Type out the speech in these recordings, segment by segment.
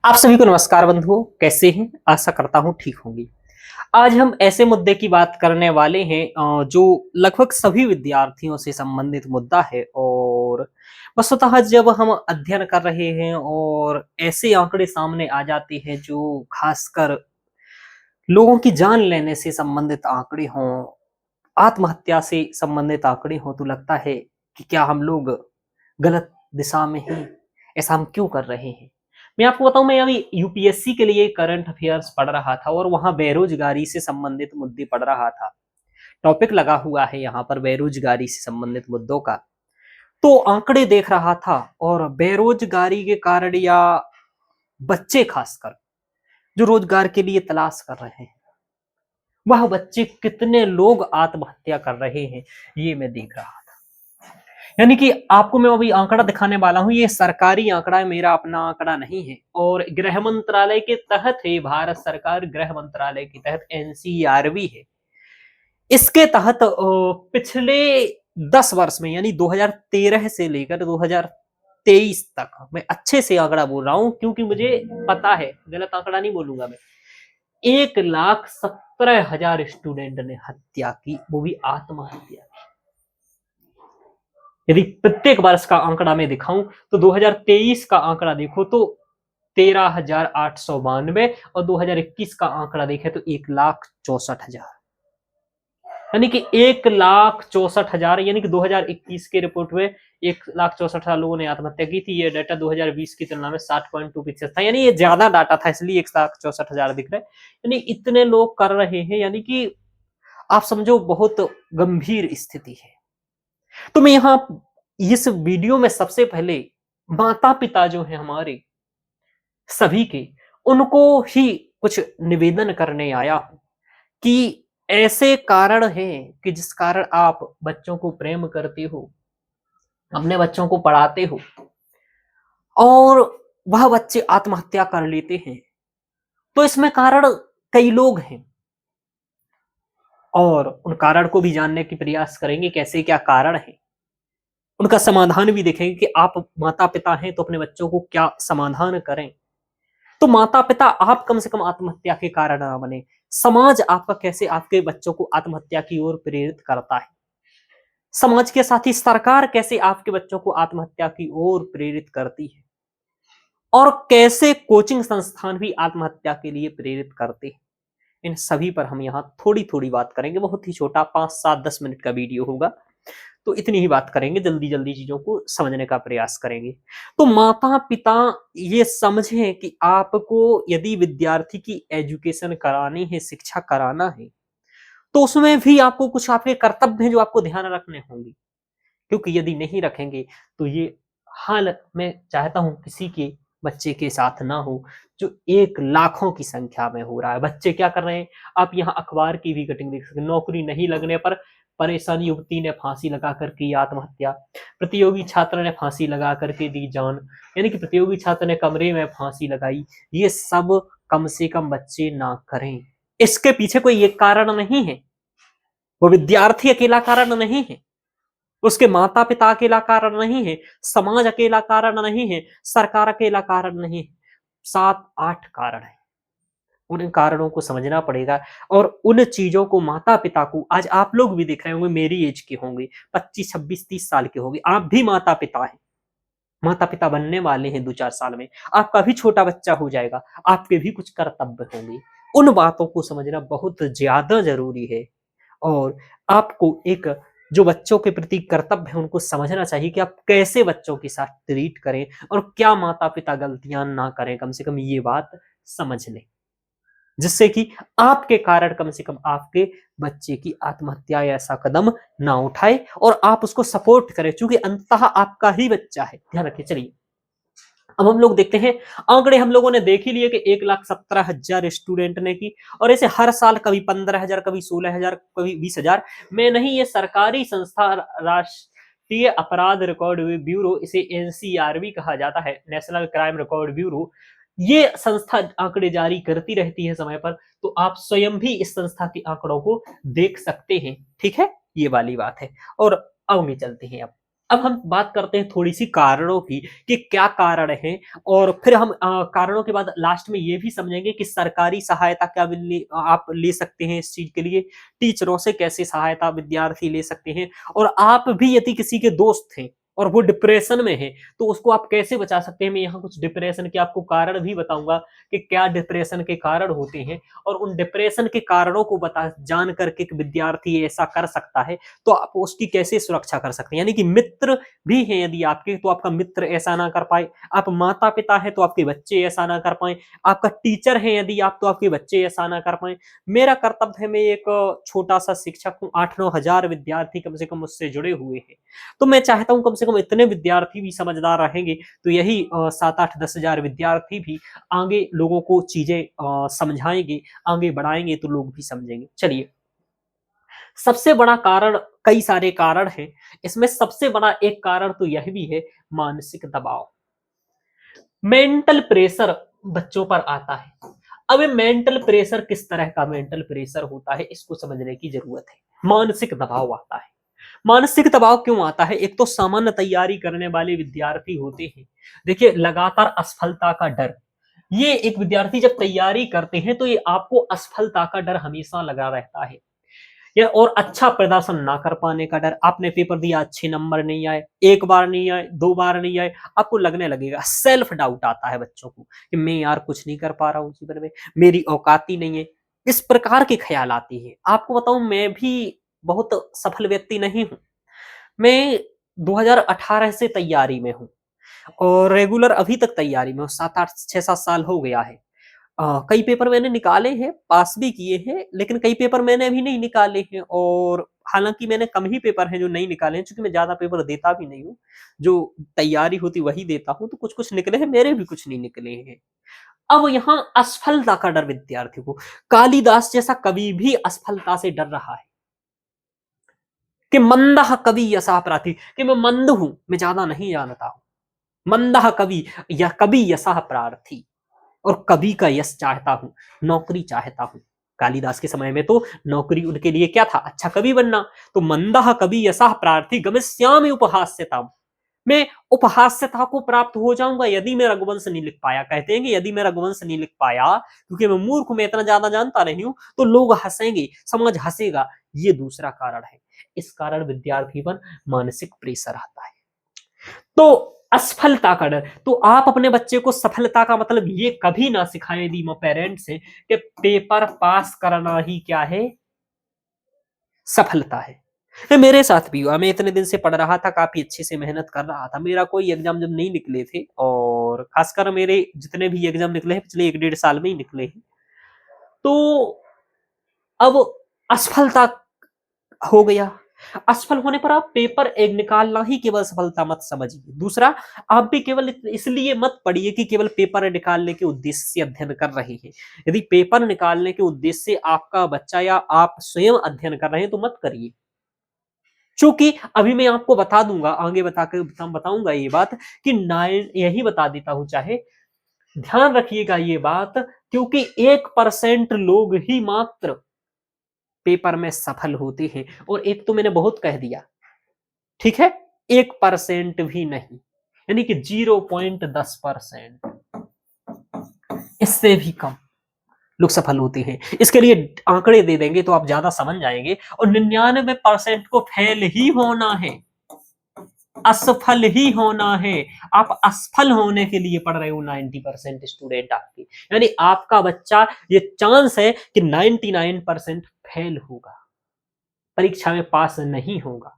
आप सभी को नमस्कार बंधुओं, कैसे हैं? आशा करता हूँ ठीक होंगे। आज हम ऐसे मुद्दे की बात करने वाले हैं जो लगभग सभी विद्यार्थियों से संबंधित मुद्दा है और वस्तुतः जब हम अध्ययन कर रहे हैं और ऐसे आंकड़े सामने आ जाते हैं जो खासकर लोगों की जान लेने से संबंधित आंकड़े हों, आत्महत्या से संबंधित आंकड़े हों, तो लगता है कि क्या हम लोग गलत दिशा में हैं? ऐसा हम क्यों कर रहे हैं? मैं आपको बताऊँ, मैं अभी यूपीएससी के लिए करंट अफेयर्स पढ़ रहा था और वहाँ बेरोज़गारी से संबंधित मुद्दे पढ़ रहा था। टॉपिक लगा हुआ है यहाँ पर बेरोज़गारी से संबंधित मुद्दों का। तो आंकड़े देख रहा था और बेरोज़गारी के कारण या बच्चे खासकर जो रोज़गार के लिए तलाश कर रहे हैं, वह बच्चे कितने लोग आत्महत्या कर रहे हैं, ये मैं देख रहा था। यानी कि आपको मैं अभी आंकड़ा दिखाने वाला हूँ, ये सरकारी आंकड़ा है, मेरा अपना आंकड़ा नहीं है और गृह मंत्रालय के तहत है, भारत सरकार गृह मंत्रालय के तहत एनसीईआरबी है। इसके तहत पिछले 10 वर्ष में यानी 2013 से लेकर 2023 तक मैं अच्छे से आंकड़ा बोल रहा हूँ क्योंकि मुझे पता है, गलत आंकड़ा नहीं बोलूंगा मैं। 1,17,000 स्टूडेंट ने हत्या की, वो भी आत्महत्या। यदि प्रत्येक वर्ष का आंकड़ा मैं दिखाऊं तो 2023 का आंकड़ा देखो तो 13,892 और 2021 का आंकड़ा देखें तो 1,64,000, यानी कि 1,64,000, यानी कि 2021 के रिपोर्ट में 1,64,000 लोगों ने आत्महत्या की थी। ये डाटा 2020 की तुलना में 60.2% था, यानी ये ज्यादा डाटा था, इसलिए 1,64,000 दिख रहा है। यानी इतने लोग कर रहे हैं, यानी कि आप समझो बहुत गंभीर स्थिति है। तो मैं यहाँ इस वीडियो में सबसे पहले माता पिता जो है हमारे सभी के, उनको ही कुछ निवेदन करने आया हूं कि ऐसे कारण हैं कि जिस कारण आप बच्चों को प्रेम करते हो, अपने बच्चों को पढ़ाते हो और वह बच्चे आत्महत्या कर लेते हैं, तो इसमें कारण कई लोग हैं और उन कारण को भी जानने की प्रयास करेंगे, कैसे क्या कारण है, उनका समाधान भी देखेंगे कि आप माता पिता हैं तो अपने बच्चों को क्या समाधान करें। तो माता पिता आप कम से कम आत्महत्या के कारण ना बने। समाज आपका कैसे आपके बच्चों को आत्महत्या की ओर प्रेरित करता है, समाज के साथ ही सरकार कैसे आपके बच्चों को आत्महत्या की ओर प्रेरित करती है और कैसे कोचिंग संस्थान भी आत्महत्या के लिए प्रेरित करते हैं, इन सभी पर हम यहाँ थोड़ी थोड़ी बात करेंगे। बहुत ही छोटा 5, 7, 10 मिनट का वीडियो होगा, तो इतनी ही बात करेंगे, जल्दी जल्दी चीजों को समझने का प्रयास करेंगे। तो माता पिता ये समझें कि आपको यदि विद्यार्थी की एजुकेशन करानी है, शिक्षा कराना है, तो उसमें भी आपको कुछ आपके कर्तव्य हैं जो आपको ध्यान रखने होंगे, क्योंकि यदि नहीं रखेंगे तो ये हाल मैं चाहता हूं किसी के बच्चे के साथ ना हो, जो 1 लाखों की संख्या में हो रहा है। बच्चे क्या कर रहे हैं, आप यहाँ अखबार की भी कटिंग देख सकते हैं। नौकरी नहीं लगने पर परेशान युवती ने फांसी लगा कर की आत्महत्या, प्रतियोगी छात्र ने फांसी लगा करके दी जान, यानी कि प्रतियोगी छात्र ने कमरे में फांसी लगाई। ये सब कम से कम बच्चे ना करें। इसके पीछे कोई एक कारण नहीं है, वो विद्यार्थी अकेला कारण नहीं है, उसके माता पिता अकेला कारण नहीं है, समाज अकेला कारण नहीं है, सरकार अकेला कारण नहीं है। 7, 8 कारण है, उन कारणों को समझना पड़ेगा और उन चीजों को माता पिता को, आज आप लोग भी देख रहे होंगे, मेरी एज के होंगे, 25, 26, 30 साल के होंगे, आप भी माता पिता हैं, माता पिता बनने वाले हैं 2, 4 साल में, आपका भी छोटा बच्चा हो जाएगा, आपके भी कुछ कर्तव्य होंगे। उन बातों को समझना बहुत ज्यादा जरूरी है और आपको एक जो बच्चों के प्रति कर्तव्य है उनको समझना चाहिए कि आप कैसे बच्चों के साथ ट्रीट करें और क्या माता पिता गलतियां ना करें, कम से कम ये बात समझ लें, जिससे कि आपके कारण कम से कम आपके बच्चे की आत्महत्या या ऐसा कदम ना उठाए और आप उसको सपोर्ट करें, क्योंकि अंततः आपका ही बच्चा है। ध्यान रखिए। चलिए अब हम लोग देखते हैं आंकड़े, हम लोगों ने देख ही लिए कि 1,17,000 स्टूडेंट ने की और ऐसे हर साल कभी 15,000, कभी 16,000, कभी 20,000। मैं नहीं, ये सरकारी संस्था राष्ट्रीय अपराध रिकॉर्ड ब्यूरो, इसे एनसीआरबी कहा जाता है, नेशनल क्राइम रिकॉर्ड ब्यूरो, ये संस्था आंकड़े जारी करती रहती है समय पर, तो आप स्वयं भी इस संस्था के आंकड़ों को देख सकते हैं। ठीक है, ये वाली बात है। और आगे चलते हैं अब अब हम बात करते हैं थोड़ी सी कारणों की कि क्या कारण है, और फिर हम कारणों के बाद लास्ट में ये भी समझेंगे कि सरकारी सहायता क्या आप ले सकते हैं इस चीज के लिए, टीचरों से कैसे सहायता विद्यार्थी ले सकते हैं, और आप भी यदि किसी के दोस्त हैं और वो डिप्रेशन में है तो उसको आप कैसे बचा सकते हैं। मैं यहाँ कुछ डिप्रेशन के आपको कारण भी बताऊंगा कि क्या डिप्रेशन के कारण होते हैं, और उन डिप्रेशन के कारणों को बता जान करके एक विद्यार्थी ऐसा कर सकता है तो आप उसकी कैसे सुरक्षा कर सकते हैं। यानी कि मित्र भी हैं यदि आपके, तो आपका मित्र ऐसा ना कर पाए, आप माता पिता है तो आपके बच्चे ऐसा ना कर पाए, आपका टीचर है यदि आप, तो आपके बच्चे ऐसा ना कर पाए। मेरा कर्तव्य है, मैं एक छोटा सा शिक्षक हूँ, 8-9 हजार विद्यार्थी कम से कम मुझसे जुड़े हुए हैं, तो मैं चाहता हूं कम से कम इतने विद्यार्थी भी समझदार रहेंगे तो यही 7-8-10 हजार विद्यार्थी भी आगे लोगों को चीजें समझाएंगे, आगे बढ़ाएंगे तो लोग भी समझेंगे। चलिए, सबसे बड़ा कारण, कई सारे कारण हैं, इसमें सबसे बड़ा एक कारण तो यह भी है, मानसिक दबाव, मेंटल प्रेशर बच्चों पर आता है। अब ये मेंटल प्रेशर किस तरह का मेंटल प्रेशर होता है इसको समझने की जरूरत है। मानसिक दबाव आता है, मानसिक दबाव क्यों आता है? एक तो सामान्य तैयारी करने वाले विद्यार्थी होते हैं, देखिए लगातार असफलता का डर, ये एक विद्यार्थी जब तैयारी करते हैं तो ये आपको असफलता का डर हमेशा लगा रहता है, या और अच्छा प्रदर्शन ना कर पाने का डर। आपने पेपर दिया, अच्छे नंबर नहीं आए, एक बार नहीं आए, दो बार नहीं आए, आपको लगने लगेगा, सेल्फ डाउट आता है बच्चों को कि मैं यार कुछ नहीं कर पा रहा हूँ जीवन में, मेरी औकात ही नहीं है, इस प्रकार के ख्याल आते हैं। आपको बताऊं, मैं भी बहुत सफल व्यक्ति नहीं हूं, मैं 2018 से तैयारी में हूँ और रेगुलर अभी तक तैयारी में हूँ, 7-8 6-7 साल हो गया है। कई पेपर मैंने निकाले हैं, पास भी किए हैं, लेकिन कई पेपर मैंने अभी नहीं निकाले हैं, और हालांकि मैंने कम ही पेपर हैं जो नहीं निकाले हैं, क्योंकि मैं ज्यादा पेपर देता भी नहीं हूँ, जो तैयारी होती वही देता हूँ, तो कुछ कुछ निकले हैं, मेरे भी कुछ नहीं निकले हैं। अब यहाँ असफलता का डर विद्यार्थी को, कालिदास जैसा कवि भी असफलता से डर रहा है कि मंदः कवि यशः प्रार्थी, कि मैं मंद हूं, मैं ज्यादा नहीं जानता हूं, मंदः कवि या कवि यशः प्रार्थी, और कवि का यश चाहता हूं, नौकरी चाहता हूं। कालिदास के समय में तो नौकरी उनके लिए क्या था? अच्छा कवि बनना। तो मंदः कवि यशः प्रार्थी गमिष्यामि उपहास्यताम्, मैं उपहास्यता को प्राप्त हो जाऊंगा यदि मैं रघुवंश नहीं लिख पाया। कहते हैं कि यदि मैं रघुवंश नहीं लिख पाया क्योंकि मैं मूर्ख हूं, मैं इतना ज्यादा जानता नहीं हूं, तो लोग हंसेंगे, समाज हंसेगा, ये दूसरा कारण है। इस कारण विद्यार्थी पर मानसिक प्रेशर आता है। तो असफलता का डर, तो आप अपने बच्चे को सफलता का मतलब ये कभी ना सिखाएं यदि पेरेंट्स हैं कि पेपर पास करना ही क्या है, सफलता है। ये मेरे साथ भी हुआ, मैं इतने दिन से पढ़ रहा था, काफी अच्छे से मेहनत कर रहा था, मेरा कोई एग्जाम जब नहीं निकले थे, और खासकर मेरे जितने भी एग्जाम निकले हैं पिछले 1-1.5 साल में ही निकले हैं, तो अब असफलता हो गया। असफल होने पर आप पेपर एक निकालना ही केवल सफलता मत समझिए। दूसरा, आप भी केवल इसलिए मत पढ़िए कि केवल पेपर निकालने के उद्देश्य से अध्ययन कर रहे हैं। यदि पेपर निकालने के उद्देश्य से आपका बच्चा या आप स्वयं अध्ययन कर रहे हैं तो मत करिए, क्योंकि अभी मैं आपको बता दूंगा, आगे बताऊंगा ये बात कि 9 यही बता देता हूं, चाहे ध्यान रखिएगा ये बात, क्योंकि 1% लोग ही मात्र पेपर में सफल होते हैं, और एक तो मैंने बहुत कह दिया, ठीक है, 1% भी नहीं, यानी कि 0.10%, इससे भी कम लोग सफल होते हैं। इसके लिए आंकड़े दे देंगे तो आप ज्यादा समझ जाएंगे। और 99% को फेल ही होना है, असफल ही होना है। आप असफल होने के लिए पढ़ रहे हो, 90% स्टूडेंट आपके, यानी आपका बच्चा, ये चांस है कि 99% फेल होगा, परीक्षा में पास नहीं होगा।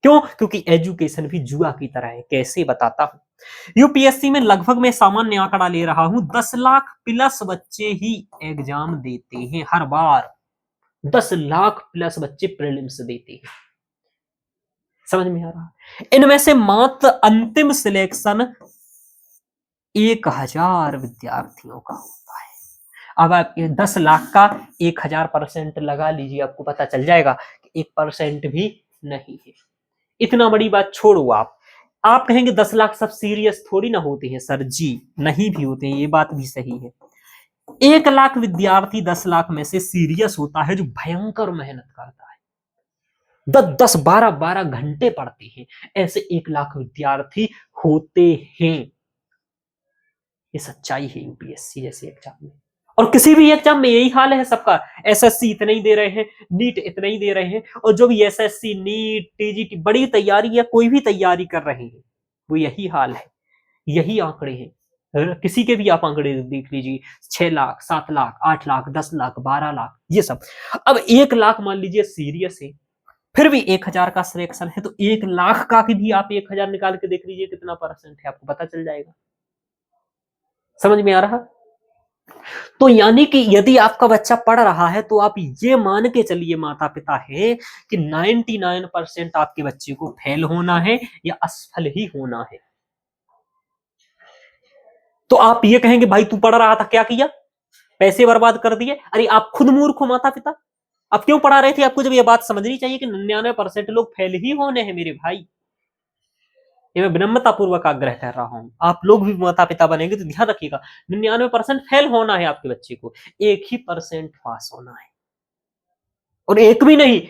क्यों? क्योंकि एजुकेशन भी जुआ की तरह है। कैसे बताता हूं, यूपीएससी में लगभग मैं सामान्य आंकड़ा ले रहा हूं, 10 लाख प्लस बच्चे ही एग्जाम देते हैं हर बार, 10 लाख प्लस बच्चे प्रीलिम्स देते हैं। समझ में आ रहा? इनमें से मात्र अंतिम सिलेक्शन 1000 विद्यार्थियों का होता है। अब आप 10 लाख का 1000% लगा लीजिए, आपको पता चल जाएगा कि 1% भी नहीं है। इतना बड़ी बात छोड़ो, आप कहेंगे 10 लाख सब सीरियस थोड़ी ना होते हैं सर जी, नहीं भी होते हैं, ये बात भी सही है। 1 लाख विद्यार्थी 10 लाख में से सीरियस होता है जो भयंकर मेहनत करता है। 10-10, 12-12 घंटे पढ़ते हैं। ऐसे 1 लाख विद्यार्थी होते हैं। ये सच्चाई है यूपीएससी जैसे एग्जाम में। और किसी भी एग्जाम में यही हाल है सबका। एसएससी इतना ही दे रहे हैं, नीट इतना ही दे रहे हैं, और जो भी एसएससी, नीट, टीजीटी बड़ी तैयारी या कोई भी तैयारी कर रहे हैं, वो यही हाल है, यही आंकड़े हैं। किसी के भी आप आंकड़े देख लीजिए, 6 लाख, 7 लाख, 8 लाख, 10 लाख, 12 लाख, ये सब। अब 1 लाख मान लीजिए सीरियस है, फिर भी 1000 का सिलेक्शन है, तो 1 लाख का भी आप 1000 निकाल के देख लीजिए कितना परसेंट है, आपको पता चल जाएगा। समझ में आ रहा? तो यानी कि यदि आपका बच्चा पढ़ रहा है तो आप ये मान के चलिए माता पिता है कि 99% आपके बच्चे को फेल होना है या असफल ही होना है। तो आप ये कहेंगे भाई तू पढ़ रहा था क्या किया, पैसे बर्बाद कर दिए? अरे आप खुद मूर्ख हो माता पिता, आप क्यों पढ़ा रहे थे? आपको जब ये बात समझनी चाहिए कि 99% लोग फेल ही होने हैं मेरे भाई। ये मैं विनम्रता पूर्वक आग्रह कर रहा हूं, आप लोग भी माता पिता बनेंगे तो ध्यान रखिएगा, 99% फेल होना है आपके बच्चे को, 1% पास होना है। और एक भी नहीं,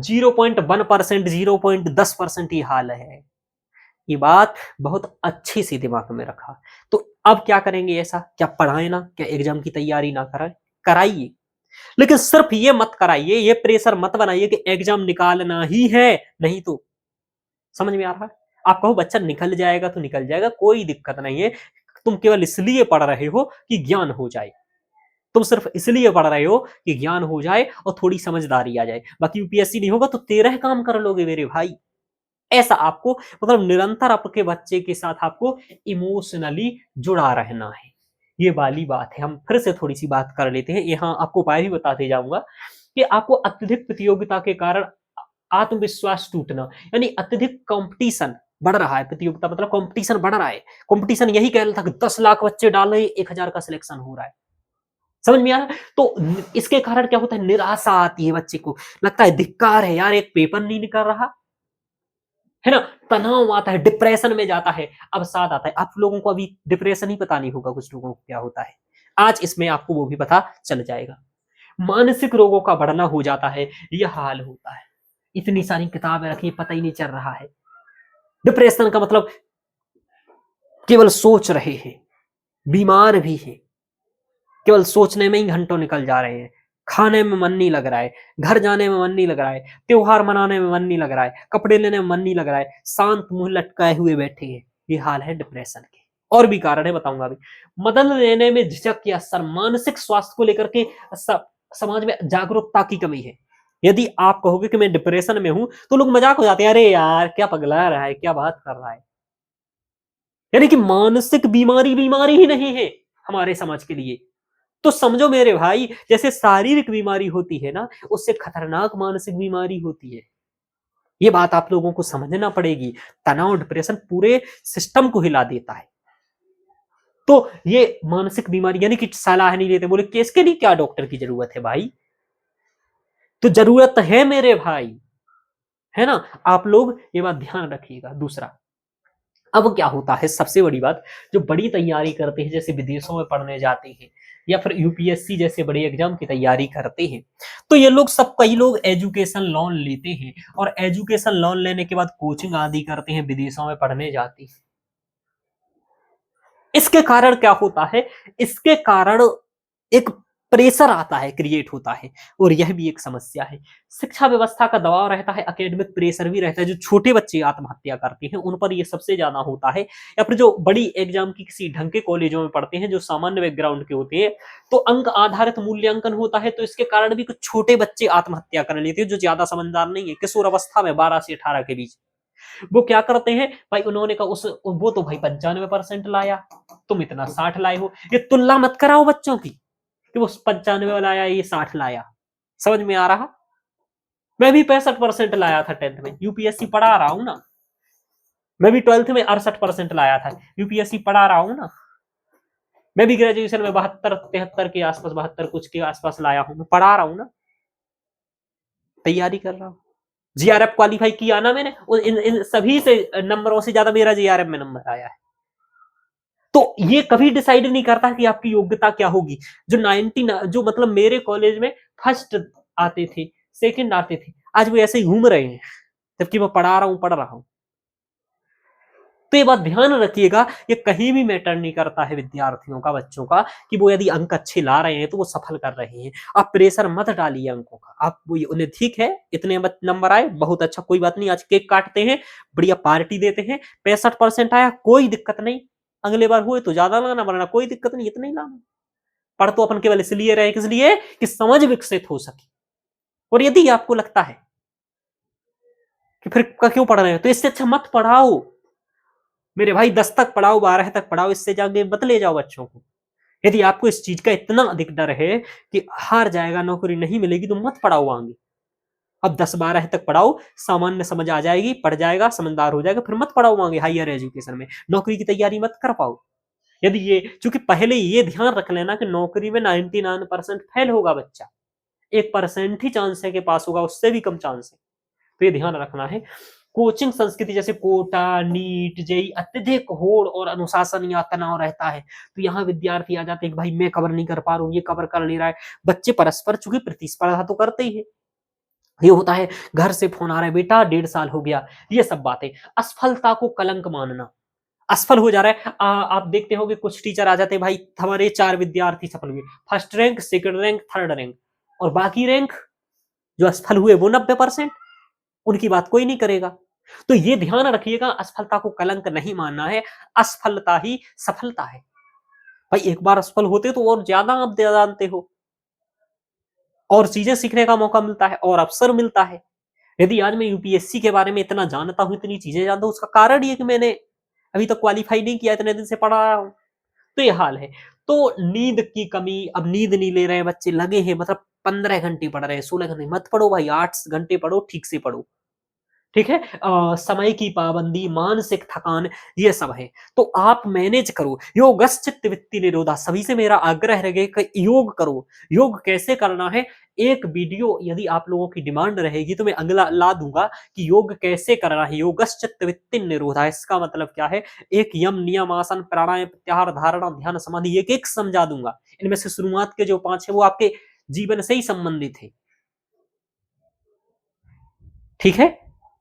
0.1%, 0.10% ही हाल है। ये बात बहुत अच्छी सी दिमाग में रखा। तो अब क्या करेंगे? ऐसा क्या पढ़ाए ना, क्या एग्जाम की तैयारी ना कराए? कराइए, लेकिन सिर्फ ये मत कराइए, ये प्रेशर मत बनाइए कि एग्जाम निकालना ही है। नहीं तो समझ में आ रहा है? आप कहो बच्चा निकल जाएगा तो निकल जाएगा, कोई दिक्कत नहीं है। तुम केवल इसलिए पढ़ रहे हो कि ज्ञान हो जाए, तुम सिर्फ इसलिए पढ़ रहे हो कि ज्ञान हो जाए और थोड़ी समझदारी आ जाए। बाकी यूपीएससी नहीं होगा तो 13 काम कर लोगे मेरे भाई। ऐसा आपको मतलब निरंतर आपके बच्चे के साथ आपको इमोशनली जुड़ा रहना है। ये वाली बात है। हम फिर से थोड़ी सी बात कर लेते हैं, यहाँ आपको उपाय भी बताते जाऊंगा कि आपको अत्यधिक प्रतियोगिता के कारण आत्मविश्वास टूटना, यानी अत्यधिक कंपटीशन बढ़ रहा है, प्रतियोगिता मतलब कंपटीशन बढ़ रहा है। कंपटीशन यही कह रहा था कि 10 लाख बच्चे डाल रहे हैं, 1000 का सिलेक्शन हो रहा है। समझ में आ रहा है? तो इसके कारण क्या होता है, निराशा आती है बच्चे को, लगता है धिक्कार है यार, एक पेपर नहीं निकल रहा है ना, तनाव आता है, डिप्रेशन में जाता है। अब साथ आता है, आप लोगों को अभी डिप्रेशन ही पता नहीं होगा कुछ लोगों को क्या होता है, आज इसमें आपको वो भी पता चल जाएगा। मानसिक रोगों का बढ़ना हो जाता है, यह हाल होता है। इतनी सारी किताबें रखी, पता ही नहीं चल रहा है। डिप्रेशन का मतलब केवल सोच रहे हैं, बीमार भी है, केवल सोचने में ही घंटों निकल जा रहे हैं, खाने में मन नहीं लग रहा है, घर जाने में मन नहीं लग रहा है, त्योहार मनाने में मन नहीं लग रहा है, कपड़े लेने में मन नहीं लग रहा है, शांत मुंह लटकाए हुए बैठे हैं। ये हाल है डिप्रेशन के। और भी कारण है, बताऊंगा अभी। मदद लेने में झिझक या असर, मानसिक स्वास्थ्य को लेकर के समाज में जागरूकता की कमी है। यदि आप कहोगे कि मैं डिप्रेशन में हूं तो लोग मजाक हो जाते हैं, अरे यार क्या पगला रहा है, क्या बात कर रहा है। यानी कि मानसिक बीमारी बीमारी ही नहीं है हमारे समाज के लिए। तो समझो मेरे भाई, जैसे शारीरिक बीमारी होती है ना, उससे खतरनाक मानसिक बीमारी होती है। ये बात आप लोगों को समझना पड़ेगी। तनाव, डिप्रेशन पूरे सिस्टम को हिला देता है। तो ये मानसिक बीमारी, यानी कि सलाह नहीं लेते, बोले कि इसके लिए क्या डॉक्टर की जरूरत है भाई? तो जरूरत है मेरे भाई, है ना? आप लोग ये बात ध्यान रखिएगा। दूसरा, अब क्या होता है, सबसे बड़ी बात, जो बड़ी तैयारी करते हैं, जैसे विदेशों में पढ़ने जाते हैं या फिर यूपीएससी जैसे बड़े एग्जाम की तैयारी करते हैं, तो ये लोग सब, कई लोग एजुकेशन लोन लेते हैं और एजुकेशन लोन लेने के बाद कोचिंग आदि करते हैं, विदेशों में पढ़ने जाते हैं। इसके कारण क्या होता है, इसके कारण एक प्रेशर आता है, क्रिएट होता है, और यह भी एक समस्या है। शिक्षा व्यवस्था का दबाव रहता है, एकेडमिक प्रेशर भी रहता है। जो छोटे बच्चे आत्महत्या करते हैं उन पर यह सबसे ज्यादा होता है, या फिर जो बड़ी एग्जाम की किसी ढंग के कॉलेजों में पढ़ते हैं, जो सामान्य बैकग्राउंड के होते हैं, तो अंक आधारित मूल्यांकन होता है, तो इसके कारण भी कुछ छोटे बच्चे आत्महत्या कर लेते हैं, जो ज्यादा समझदार नहीं है, किशोर अवस्था में 12 से 18 के बीच। वो क्या करते हैं भाई, उन्होंने कहा उस वो तो भाई 95% लाया, तुम इतना 60 लाए हो। ये तुलना मत कराओ बच्चों की कि वो 95 लाया, ये 60 लाया। समझ में आ रहा? मैं भी 65% लाया था 10th में, यूपीएससी पढ़ा रहा हूं ना। मैं भी 12th में 68% लाया था, यूपीएससी पढ़ा रहा हूं ना। मैं भी ग्रेजुएशन में 72-73 के आसपास, 72 कुछ के आसपास लाया हूं, मैं पढ़ा रहा हूं ना, तैयारी कर रहा हूं। जीआरएफ क्वालिफाई किया ना मैंने, इन सभी से नंबरों से ज्यादा मेरा जीआरएफ में नंबर आया है। तो ये कभी डिसाइड नहीं करता कि आपकी योग्यता क्या होगी। जो 90, जो मतलब मेरे कॉलेज में फर्स्ट आते थे, सेकंड आते थे, आज वो ऐसे ही घूम रहे हैं, जबकि मैं पढ़ रहा हूं। तो ये बात ध्यान रखिएगा, ये कहीं भी मैटर नहीं करता है विद्यार्थियों का, बच्चों का, कि वो यदि अंक अच्छे ला रहे हैं तो वो सफल कर रहे हैं। आप प्रेशर मत डालिए अंकों का। आप वो उन्हें ठीक है इतने नंबर आए, बहुत अच्छा, कोई बात नहीं, आज केक काटते हैं, बढ़िया पार्टी देते हैं, 65% आया, कोई दिक्कत नहीं, अगले बार हुए तो ज्यादा लाना, वरना कोई दिक्कत नहीं, इतना ही लाना। पढ़ तो अपन केवल इसलिए रहे, किस लिए, कि समझ विकसित हो सके। और यदि आपको लगता है कि फिर क्यों पढ़ रहे हो, तो इससे अच्छा मत पढ़ाओ मेरे भाई। 10 तक पढ़ाओ, 12 तक पढ़ाओ, इससे जाके मत ले जाओ बच्चों को। यदि आपको इस चीज का इतना अधिक डर है कि हार जाएगा, नौकरी नहीं मिलेगी, तो मत पढ़ाओ आगे। अब 10-12 तक पढ़ाओ, सामान्य समझ आ जाएगी, पढ़ जाएगा, समझदार हो जाएगा, फिर मत पढ़ाओ आगे हायर एजुकेशन में, नौकरी की तैयारी मत कर पाओ। यदि ये, चूंकि पहले ये ध्यान रख लेना कि नौकरी में 99% फेल होगा बच्चा, 1% ही चांस है कि पास होगा, उससे भी कम चांस है। तो ये ध्यान रखना है। कोचिंग संस्कृति जैसे कोटा, नीट, जेई, अत्यधिक होड़ और अनुशासन या तनाव रहता है, तो यहाँ विद्यार्थी आ जाते हैं कि भाई मैं कवर नहीं कर पा रहा हूँ, ये कवर कर नहीं रहा है। बच्चे परस्पर चूंकि प्रतिस्पर्धा तो करते ही है, ये होता है, घर से फोन आ रहा है, बेटा 1.5 साल हो गया, ये सब बातें। असफलता को कलंक मानना, असफल हो जा रहा है, आप देखते होंगे कुछ टीचर आ जाते हैं, भाई हमारे 4 विद्यार्थी सफल हुए, first rank, second rank, third rank, और बाकी रैंक जो असफल हुए वो 90%, उनकी बात कोई नहीं करेगा। तो ये ध्यान रखिएगा, असफलता को कलंक नहीं मानना है, असफलता ही सफलता है। भाई एक बार असफल होते तो और ज्यादा आप जानते हो, और चीजें सीखने का मौका मिलता है, और अवसर मिलता है। यदि आज मैं यूपीएससी के बारे में इतना जानता हूं, इतनी चीजें जानता हूं, उसका कारण ये कि मैंने अभी तक क्वालिफाई नहीं किया, इतने दिन से पढ़ा रहा हूं। तो ये हाल है। तो नींद की कमी, अब नींद नहीं ले रहे हैं बच्चे, लगे हैं, मतलब 15 घंटे पढ़ रहे हैं, 16 घंटे, मत पढ़ो भाई, 8 घंटे पढ़ो, ठीक से पढ़ो। ठीक है, समय की पाबंदी, मानसिक थकान, ये सब है, तो आप मैनेज करो। योगश्चित्त वित्ति निरोधा, सभी से मेरा आग्रह रहे कि योग करो। योग कैसे करना है, एक वीडियो यदि आप लोगों की डिमांड रहेगी तो मैं अगला ला दूंगा कि योग कैसे करना है। योगश्चित्त वित्ति निरोधा, इसका मतलब क्या है, एक यम, नियम, आसन, प्राणायाम, प्रत्याहार, धारणा, ध्यान, समाधि, एक एक समझा दूंगा। इनमें से शुरुआत के जो 5 है वो आपके जीवन से ही संबंधित है। ठीक है,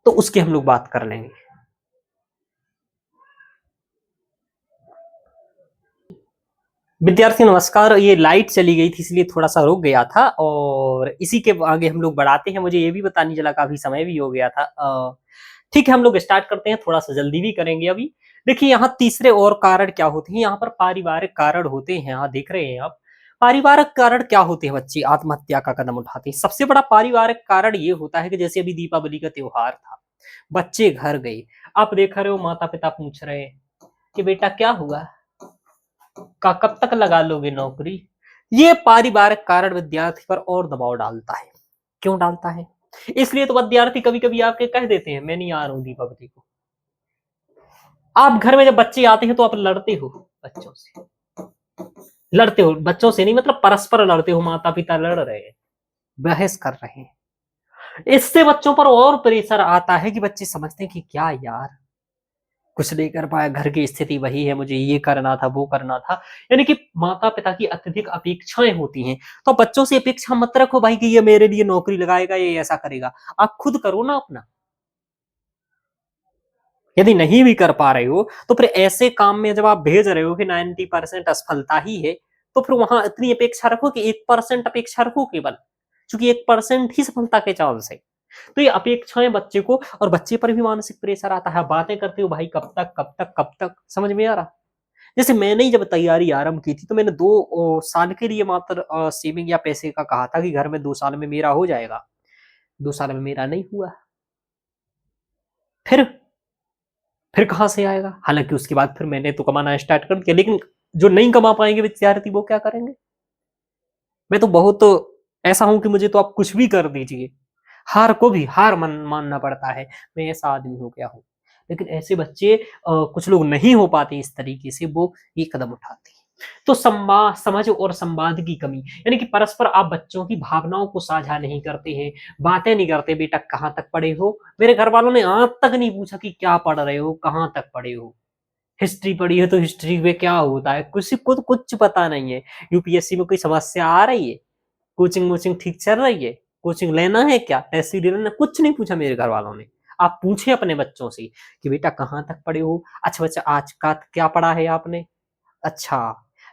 तो उसकी हम लोग बात कर लेंगे। विद्यार्थी नमस्कार, ये लाइट चली गई थी इसलिए थोड़ा सा रुक गया था, और इसी के आगे हम लोग बढ़ाते हैं। मुझे ये भी पता नहीं चला, काफी समय भी हो गया था। ठीक है, हम लोग स्टार्ट करते हैं, थोड़ा सा जल्दी भी करेंगे अभी। देखिए यहाँ तीसरे और कारण क्या होते हैं, यहाँ पर पारिवारिक कारण होते हैं। यहाँ देख रहे हैं आप, पारिवारिक कारण क्या होते हैं, बच्चे आत्महत्या का कदम उठाते हैं। सबसे बड़ा पारिवारिक कारण ये होता है कि जैसे अभी दीपावली का त्योहार था, बच्चे घर गए, आप देख रहे हो माता पिता पूछ रहे हैं कि बेटा क्या हुआ, का कब तक लगा लोगे नौकरी। ये पारिवारिक कारण विद्यार्थी पर और दबाव डालता है। क्यों डालता है, इसलिए तो विद्यार्थी कभी कभी आपके कह देते हैं मैं नहीं आ रहा हूं दीपावली को। आप घर में जब बच्चे आते हैं तो आप लड़ते हो बच्चों से, लड़ते हो बच्चों से नहीं, मतलब परस्पर लड़ते हो, माता पिता लड़ रहे हैं, बहस कर रहे हैं। इससे बच्चों पर और प्रेशर आता है कि बच्चे समझते हैं कि क्या यार, कुछ नहीं कर पाया, घर की स्थिति वही है, मुझे ये करना था, वो करना था। यानी कि माता पिता की अत्यधिक अपेक्षाएं होती हैं। तो बच्चों से अपेक्षा मत रखो भाई कि ये मेरे लिए नौकरी लगाएगा, ये ऐसा करेगा। आप खुद करो ना अपना। यदि नहीं भी कर पा रहे हो तो फिर ऐसे काम में जब आप भेज रहे हो कि 90% असफलता ही है, तो फिर वहां इतनी अपेक्षा रखो कि 1% अपेक्षा रखो केवल, क्योंकि 1% ही सफलता के चांस है। तो ये अपेक्षाएं बच्चे को, और बच्चे पर भी मानसिक प्रेशर आता है। बातें करते हो भाई कब तक कब तक कब तक, समझ में आ रहा। जैसे मैंने ही जब तैयारी आरंभ की थी तो मैंने 2 साल के लिए मात्र सेविंग या पैसे का कहा था कि घर में 2 साल में मेरा हो जाएगा। 2 साल में मेरा नहीं हुआ। फिर फिर कहाँ से आएगा, हालांकि उसके बाद फिर मैंने तो कमाना स्टार्ट कर दिया, लेकिन जो नहीं कमा पाएंगे विद्यार्थी वो क्या करेंगे। मैं तो बहुत ऐसा हूं कि मुझे तो आप कुछ भी कर दीजिए, हार को भी हार मानना पड़ता है। मैं ऐसा आदमी हो गया हूँ। लेकिन ऐसे बच्चे कुछ लोग नहीं हो पाते इस तरीके से, वो ये कदम उठाते हैं। तो समझ और संवाद की कमी, यानी कि परस्पर आप बच्चों की भावनाओं को साझा नहीं करते हैं, बातें नहीं करते। बेटा कहाँ तक पढ़े हो, मेरे घर वालों ने आज तक नहीं पूछा कि क्या पढ़ रहे हो, कहाँ तक पढ़े हो। हिस्ट्री पढ़ी है तो हिस्ट्री में क्या होता है, किसी को तो कुछ पता नहीं है। यूपीएससी में कोई समस्या आ रही है, कोचिंग वोचिंग ठीक चल रही है, कोचिंग लेना है क्या, टेस्ट सीरीज लेना, कुछ नहीं पूछा मेरे घर वालों ने। आप पूछे अपने बच्चों से कि बेटा कहाँ तक पढ़े हो, अच्छा बच्चा आज का क्या पढ़ा है आपने, अच्छा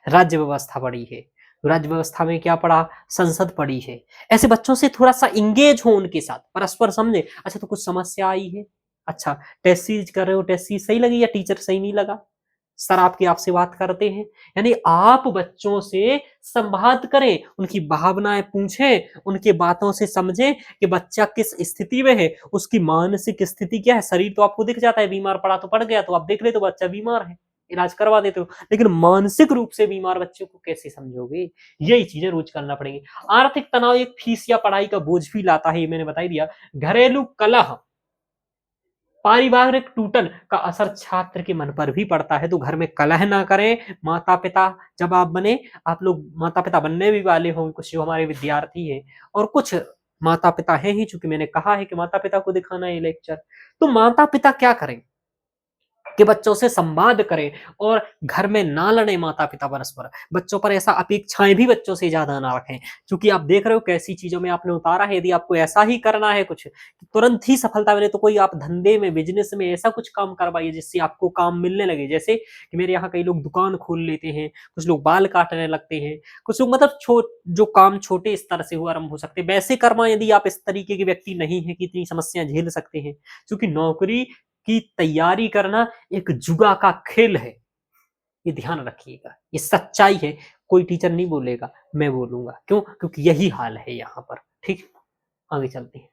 राज्य व्यवस्था पढ़ी है, राज्य व्यवस्था में क्या पढ़ा, संसद पढ़ी है। ऐसे बच्चों से थोड़ा सा इंगेज हो उनके साथ, परस्पर समझे। अच्छा तो कुछ समस्या आई है, अच्छा टेस्ट सीरीज कर रहे हो, टेस्ट सीरीज सही लगी या टीचर सही नहीं लगा, सर आपकी आपसे बात करते हैं। यानी आप बच्चों से संवाद करें, उनकी भावनाएं पूछें, उनके बातों से समझें कि बच्चा किस स्थिति में है, उसकी मानसिक स्थिति क्या है। शरीर तो आपको दिख जाता है, बीमार पड़ा तो पड़ गया, तो आप देख ले तो बच्चा बीमार है, इलाज करवा देते हो, लेकिन मानसिक रूप से बीमार बच्चे को कैसे समझोगे। यही चीजें रोज करना पड़ेगी। आर्थिक तनाव एक फीस या पढ़ाई का बोझ भी लाता है, ये मैंने बता ही दिया। घरेलू कलह, पारिवारिक टूटन का असर छात्र के मन पर भी पड़ता है। तो घर में कलह ना करें। माता पिता जब आप बने, आप लोग माता पिता बनने भी वाले होंगे, कुछ जो हमारे विद्यार्थी हैं और कुछ माता पिता हैं ही, चूंकि मैंने कहा है कि माता पिता को दिखाना है ये लेक्चर। तो माता पिता क्या करें कि बच्चों से संवाद करें और घर में ना लड़े माता पिता परस्पर। बच्चों पर ऐसा अपेक्षाएं भी बच्चों से ज्यादा ना रखें, क्योंकि आप देख रहे हो कैसी चीजों में आपने उतारा है। यदि आपको ऐसा ही करना है कुछ तुरंत ही सफलता मिले, तो कोई आप धंधे में, बिजनेस में ऐसा कुछ काम करवाइए जिससे आपको काम मिलने लगे। जैसे कि मेरे यहाँ कई लोग दुकान खोल लेते हैं, कुछ लोग बाल काटने लगते हैं, कुछ लोग मतलब जो काम छोटे स्तर से हो आरंभ हो सकते हैं, वैसे करवाएं। यदि आप इस तरीके के व्यक्ति नहीं है कि इतनी समस्या झेल सकते हैं, क्योंकि नौकरी की तैयारी करना एक जुआ का खेल है, ये ध्यान रखिएगा, ये सच्चाई है। कोई टीचर नहीं बोलेगा, मैं बोलूंगा। क्यों? क्योंकि यही हाल है यहाँ पर। ठीक, आगे चलते हैं।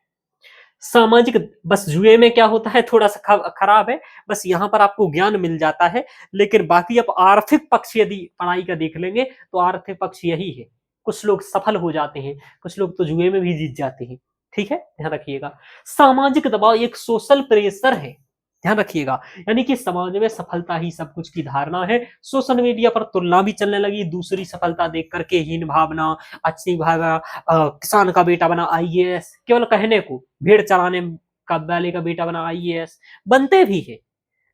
सामाजिक, बस जुए में क्या होता है, थोड़ा सा खराब है, बस यहाँ पर आपको ज्ञान मिल जाता है, लेकिन बाकी आप आर्थिक पक्ष यदि पढ़ाई का देख लेंगे तो आर्थिक पक्ष यही है। कुछ लोग सफल हो जाते हैं, कुछ लोग तो जुए में भी जीत जाते हैं। ठीक है, ध्यान रखिएगा। सामाजिक दबाव एक सोशल प्रेशर है, ध्यान रखिएगा। यानी कि समाज में सफलता ही सब कुछ की धारणा है। सोशल मीडिया पर तुलना भी चलने लगी, दूसरी सफलता देख करके हीन भावना, अच्छी भावना, किसान का बेटा बना आईएएस, केवल कहने को, भेड़ चराने का वाले का बेटा बना आईएएस, बनते भी है।